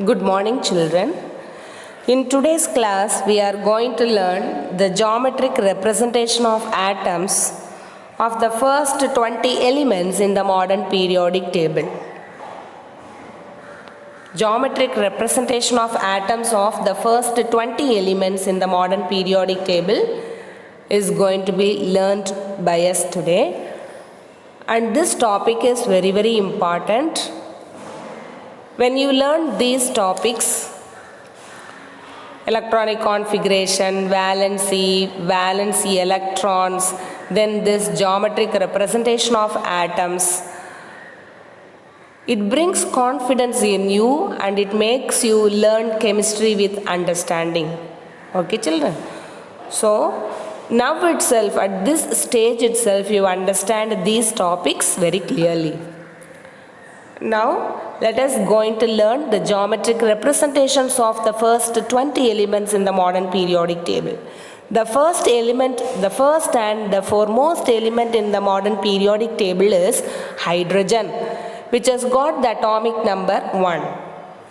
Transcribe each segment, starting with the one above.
Good morning, children. In today's class, we are going to learn the geometric representation of atoms of the first 20 elements in the modern periodic table. Geometric representation of atoms of the first 20 elements in the modern periodic table is going to be learned by us today. And this topic is very important. When you learn these topics, electronic configuration, valency electrons, then this geometric representation of atoms, it brings confidence in you and it makes you learn chemistry with understanding. Okay, children? So, now itself, at this stage itself, you understand these topics very clearly. Now, let us going to learn the geometric representations of the first 20 elements in the modern periodic table. The first and the foremost element in the modern periodic table is hydrogen, which has got the atomic number 1.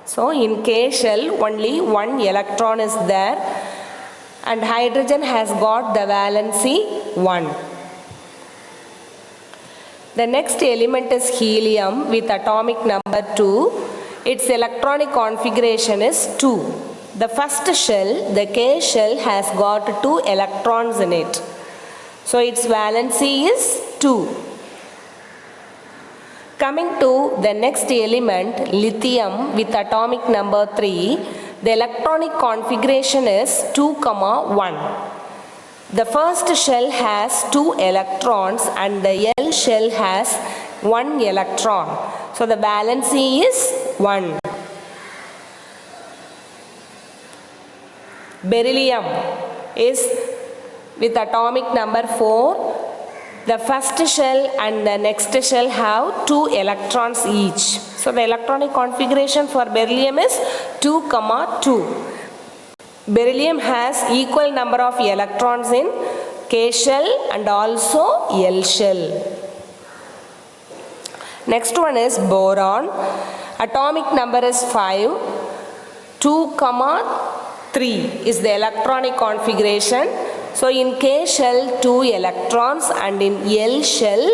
So, in K shell, only one electron is there and hydrogen has got the valency 1. The next element is helium with atomic number 2. Its electronic configuration is 2. The first shell, the K shell, has got 2 electrons in it. So its valency is 2. Coming to the next element, lithium with atomic number 3, the electronic configuration is 2, 1. The first shell has 2 electrons and the L shell has 1 electron. So the valency is 1. Beryllium is with atomic number 4. The first shell and the next shell have 2 electrons each. So the electronic configuration for beryllium is 2, 2. Beryllium has equal number of electrons in K shell and also L shell. Next one is boron. Atomic number is 5. 2, 3 is the electronic configuration. So in K shell 2 electrons and in L shell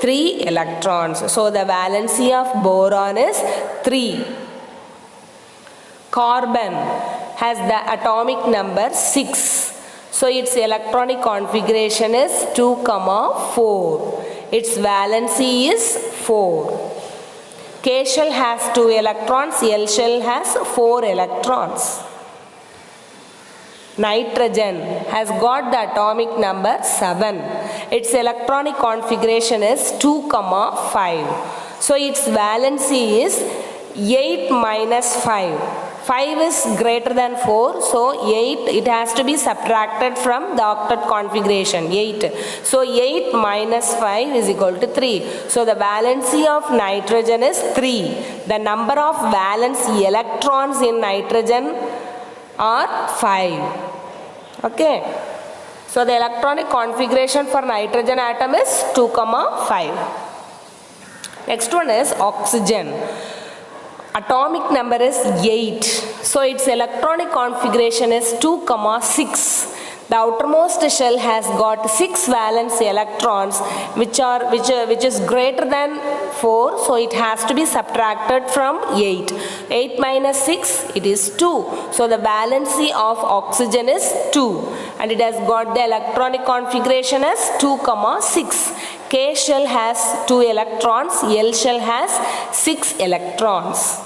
3 electrons. So the valency of boron is 3. Carbon has the atomic number 6. So its electronic configuration is 2, 4. Its valency is 4. K shell has 2 electrons, L shell has 4 electrons. Nitrogen has got the atomic number 7. Its electronic configuration is 2, 5. So its valency is 8 minus 5. 5 is greater than 4, so 8, it has to be subtracted from the octet configuration, 8. So 8 minus 5 is equal to 3. So the valency of nitrogen is 3. The number of valence electrons in nitrogen are 5. Okay. So the electronic configuration for nitrogen atom is 2, 5. Next one is oxygen. Atomic number is 8. So its electronic configuration is 2, 6. The outermost shell has got 6 valence electrons which is greater than 4. So it has to be subtracted from 8. 8 minus 6, it is 2. So the valency of oxygen is 2. And it has got the electronic configuration as 2, 6. K shell has 2 electrons, L shell has 6 electrons.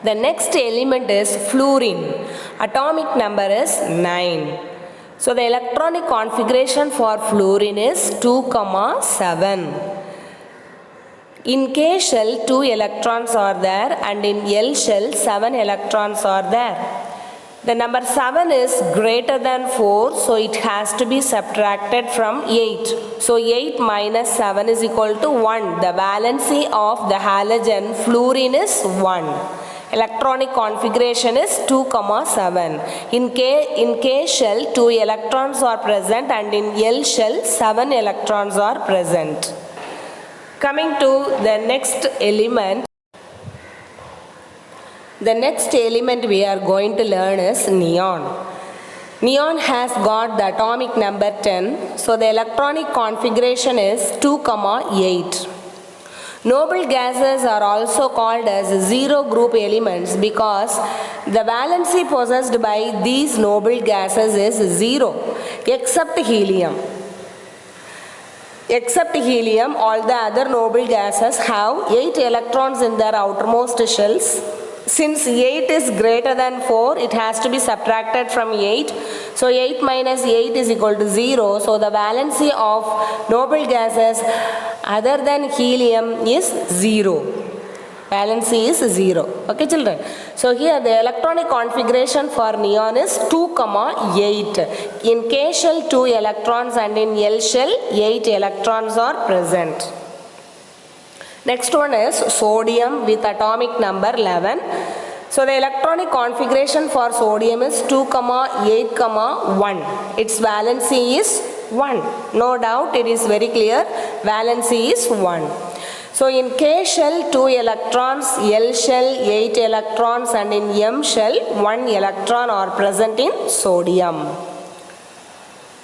The next element is fluorine. Atomic number is 9. So the electronic configuration for fluorine is 2, 7. In K shell 2 electrons are there and in L shell 7 electrons are there. The number 7 is greater than 4, so it has to be subtracted from 8. So 8 minus 7 is equal to 1. The valency of the halogen fluorine is 1. Electronic configuration is 2, 7. In K shell 2 electrons are present and in L shell 7 electrons are present. Coming to the next element, The next element we are going to learn is neon. Neon has got the atomic number 10, so the electronic configuration is 2,8. Noble gases are also called as zero group elements because the valency possessed by these noble gases is zero except helium. Except helium, all the other noble gases have 8 electrons in their outermost shells. Since 8 is greater than 4, it has to be subtracted from 8. So 8 minus 8 is equal to 0. So the valency of noble gases other than helium is 0. Valency is 0. Okay, children. So here the electronic configuration for neon is 2,8. In K shell 2 electrons and in L shell 8 electrons are present. Next one is sodium with atomic number 11. So the electronic configuration for sodium is 2,8,1. Its valency is 1. No doubt, it is very clear. Valency is 1. So in K shell 2 electrons, L shell 8 electrons and in M shell 1 electron are present in sodium.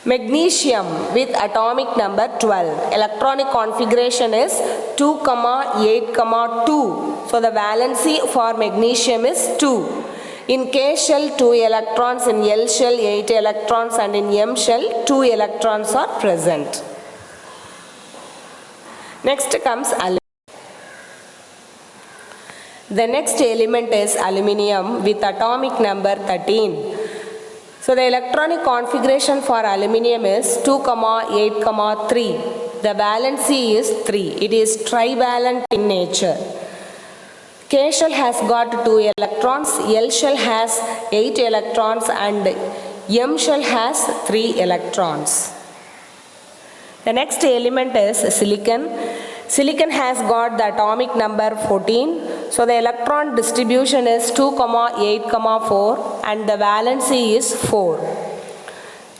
Magnesium with atomic number 12. Electronic configuration is 2,8,2. So the valency for magnesium is 2. In K shell 2 electrons, in L shell 8 electrons and in M shell 2 electrons are present. Next comes aluminum. The next element is aluminium with atomic number 13. So the electronic configuration for aluminium is 2,8,3. The valency is 3. It is trivalent in nature. K shell has got 2 electrons, L shell has 8 electrons and M shell has 3 electrons. The next element is silicon. Silicon has got the atomic number 14. So the electron distribution is 2,8,4 and the valency is 4.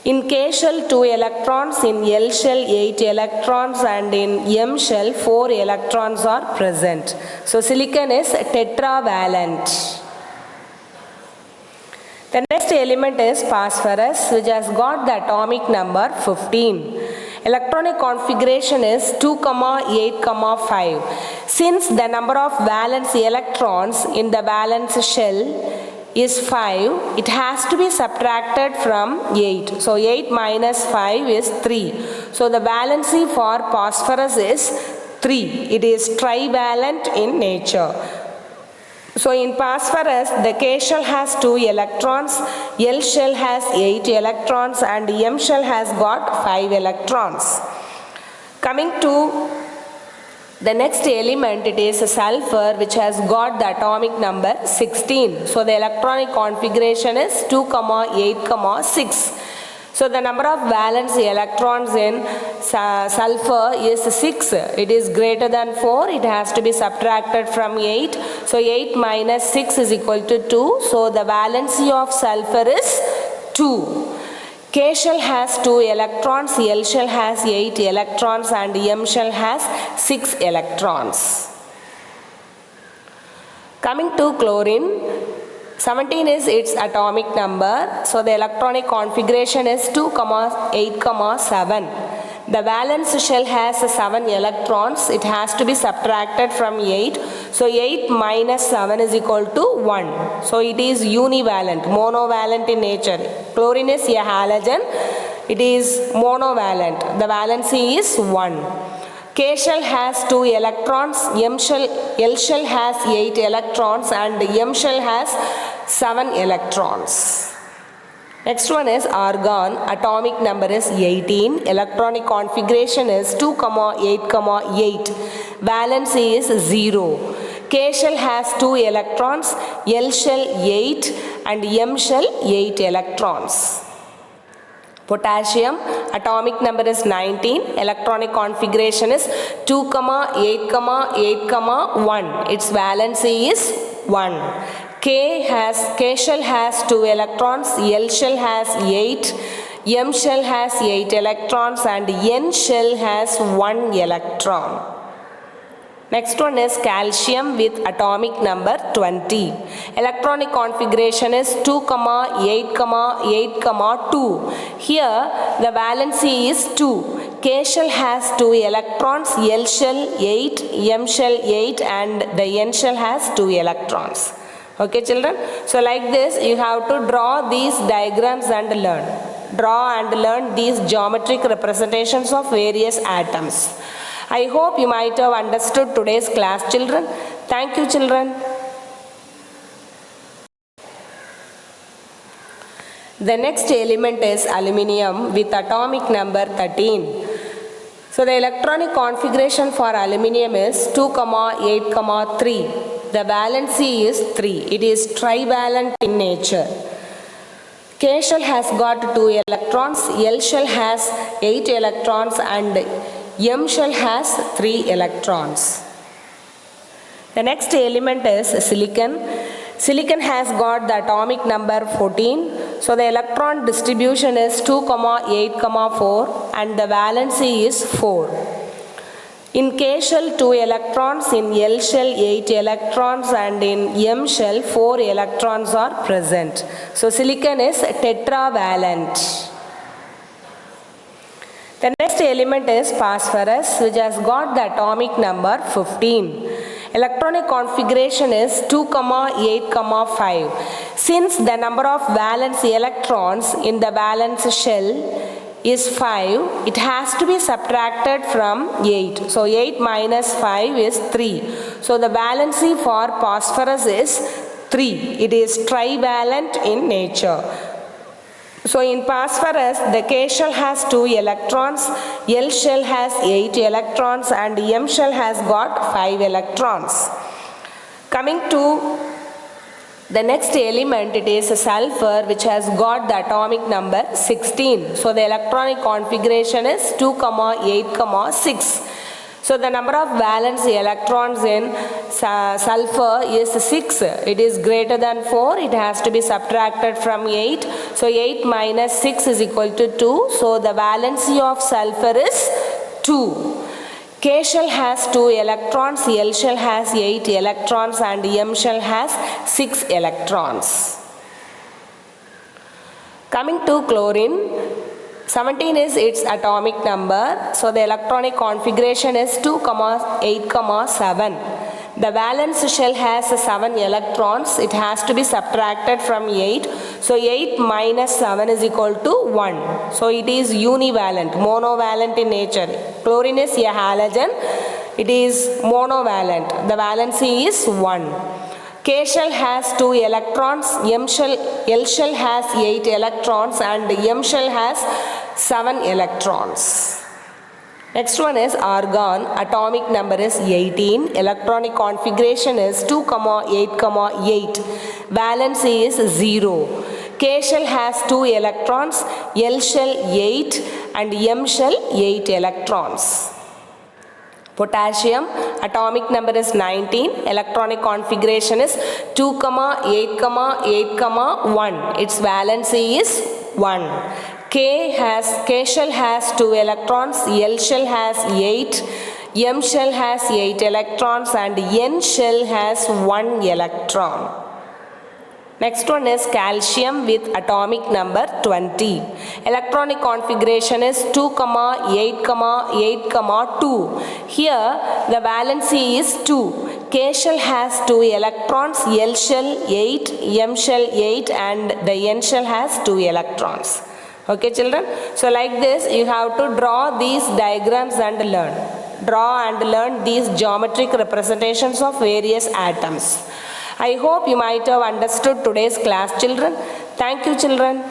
In K shell 2 electrons, in L shell 8 electrons and in M shell 4 electrons are present. So silicon is tetravalent. The next element is phosphorus, which has got the atomic number 15. Electronic configuration is 2,8,5. Since the number of valence electrons in the valence shell is 5, it has to be subtracted from 8. So 8 minus 5 is 3. So the valency for phosphorus is 3. It is trivalent in nature. So in phosphorus, the K shell has 2 electrons, L shell has 8 electrons and M shell has got 5 electrons. Coming to the next element, it is sulfur, which has got the atomic number 16. So the electronic configuration is 2,8,6. So the number of valence electrons in sulfur is 6. It is greater than 4. It has to be subtracted from 8. So 8 minus 6 is equal to 2. So the valency of sulfur is 2. K shell has 2 electrons, L shell has 8 electrons and M shell has 6 electrons. Coming to chlorine, 17 is its atomic number. So the electronic configuration is 2,8,7. The valence shell has 7 electrons. It has to be subtracted from 8. So 8 minus 7 is equal to 1. So it is univalent, monovalent in nature. Chlorine is a halogen. It is monovalent. The valency is 1. K shell has 2 electrons, L shell has 8 electrons and M shell has 7 electrons. Next one is argon. Atomic number is 18. Electronic configuration is 2,8,8. Valency is 0. K shell has 2 electrons, L shell 8 and M shell 8 electrons. Potassium, atomic number is 19. Electronic configuration is 2,8,8,1. Its valency is 1. K shell has 2 electrons, L shell has 8, M shell has 8 electrons and N shell has 1 electron. Next one is calcium with atomic number 20. Electronic configuration is 2, 8, 8, 2. Here the valency is 2. K shell has 2 electrons, L shell 8, M shell 8 and the N shell has 2 electrons. Okay children, so like this you have to draw these diagrams and learn. Draw and learn these geometric representations of various atoms. I hope you might have understood today's class children. Thank you children. The next element is aluminium with atomic number 13. So the electronic configuration for aluminium is 2, 8, 3. The valency is 3. It is trivalent in nature. K shell has got 2 electrons, L shell has 8 electrons and M shell has 3 electrons. The next element is silicon. Silicon has got the atomic number 14. So the electron distribution is 2, 8, 4 and the valency is 4. In K shell 2 electrons, in L shell 8 electrons and in M shell 4 electrons are present. So silicon is tetravalent. The next element is phosphorus, which has got the atomic number 15. Electronic configuration is 2, 8, 5. Since the number of valence electrons in the valence shell is 5, it has to be subtracted from 8. So 8 minus 5 is 3. So the valency for phosphorus is 3. It is trivalent in nature. So in phosphorus, the K shell has 2 electrons, L shell has 8 electrons and M shell has got 5 electrons. Coming to the next element, it is sulfur, which has got the atomic number 16. So the electronic configuration is 2, 8, 6. So the number of valence electrons in sulfur is 6. It is greater than 4. It has to be subtracted from 8. So 8 minus 6 is equal to 2. So the valency of sulfur is 2. K shell has 2 electrons, L shell has 8 electrons and M shell has 6 electrons. Coming to chlorine, 17 is its atomic number. So the electronic configuration is 2, 8, 7. The valence shell has 7 electrons. It has to be subtracted from 8. So 8 minus 7 is equal to 1. So it is univalent, monovalent in nature. Chlorine is a halogen. It is monovalent. The valency is 1. K shell has 2 electrons, L shell has 8 electrons and M shell has 7 electrons. Next one is argon. Atomic number is 18. Electronic configuration is 2, 8, 8. Valency is 0. K shell has 2 electrons, L shell 8 and M shell 8 electrons. Potassium, atomic number is 19. Electronic configuration is 2, 8, 8, 1. Its valency is 1. K shell has 2 electrons, L shell has 8, M shell has 8 electrons and N shell has 1 electron. Next one is calcium with atomic number 20. Electronic configuration is 2, 8, 8, 2. Here the valency is 2. K shell has 2 electrons, L shell 8, M shell 8 and the N shell has 2 electrons. Okay children, so like this you have to draw these diagrams and learn. Draw and learn these geometric representations of various atoms. I hope you might have understood today's class children. Thank you children.